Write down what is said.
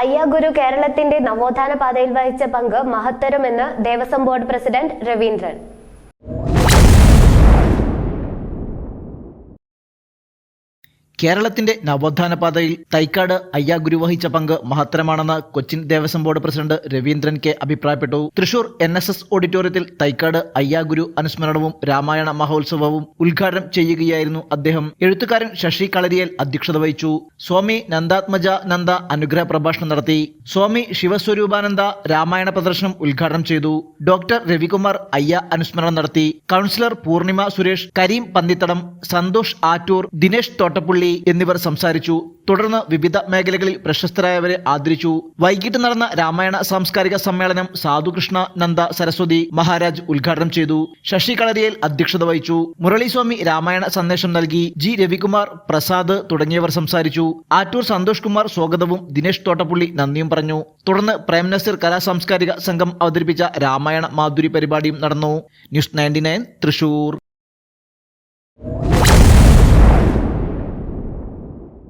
അയ്യാഗുരു കേരളത്തിന്റെ നവോത്ഥാന പാതയിൽ വഹിച്ച പങ്ക് മഹത്തരമെന്ന് ദേവസ്വം ബോർഡ് പ്രസിഡന്റ് രവീന്ദ്രൻ. കേരളത്തിന്റെ നവോത്ഥാന പാതയിൽ തൈക്കാട് അയ്യാഗുരു വഹിച്ച പങ്ക് മഹത്തരമാണെന്ന് Cochin Devaswom board president Raveendran K അഭിപ്രായപ്പെട്ടു. തൃശൂർ NSS ഓഡിറ്റോറിയത്തിൽ തൈക്കാട് അയ്യാഗുരു അനുസ്മരണവും രാമായണ മഹോത്സവവും ഉദ്ഘാടനം ചെയ്യുകയായിരുന്നു അദ്ദേഹം. എഴുത്തുകാരൻ ശശി കളരിയേൽ അധ്യക്ഷത വഹിച്ചു. സ്വാമി നന്ദാത്മജ നന്ദ അനുഗ്രഹ പ്രഭാഷണം നടത്തി. സ്വാമി ശിവസ്വരൂപാനന്ദ രാമായണ പ്രദർശനം ഉദ്ഘാടനം ചെയ്തു. ഡോക്ടർ രവികുമാർ അയ്യ അനുസ്മരണം നടത്തി. കൗൺസിലർ പൂർണിമ സുരേഷ്, കരീം പന്നിത്തടം, സന്തോഷ് ആറ്റൂർ, ദിനേശ് തോട്ടപ്പള്ളി എന്നിവർ സംസാരിച്ചു. തുടർന്ന് വിവിധ മേഖലകളിൽ പ്രശസ്തരായവരെ ആദരിച്ചു. വൈകിട്ട് നടന്ന രാമായണ സാംസ്കാരിക സമ്മേളനം സാധുകൃഷ്ണ നന്ദ സരസ്വതി മഹാരാജ് ഉദ്ഘാടനം ചെയ്തു. ശശി കളരിയേൽ അധ്യക്ഷത വഹിച്ചു. മുരളീസ്വാമി രാമായണ സന്ദേശം നൽകി. ജി രവികുമാർ, പ്രസാദ് തുടങ്ങിയവർ സംസാരിച്ചു. ആറ്റൂർ സന്തോഷ് കുമാർ സ്വാഗതവും ദിനേശ് തോട്ടപ്പള്ളി നന്ദിയും പറഞ്ഞു. തുടർന്ന് പ്രേം നസീർ കലാ സാംസ്കാരിക സംഘം അവതരിപ്പിച്ച രാമായണ മാധുരി പരിപാടിയും നടന്നു. ന്യൂസ് 99 തൃശൂർ.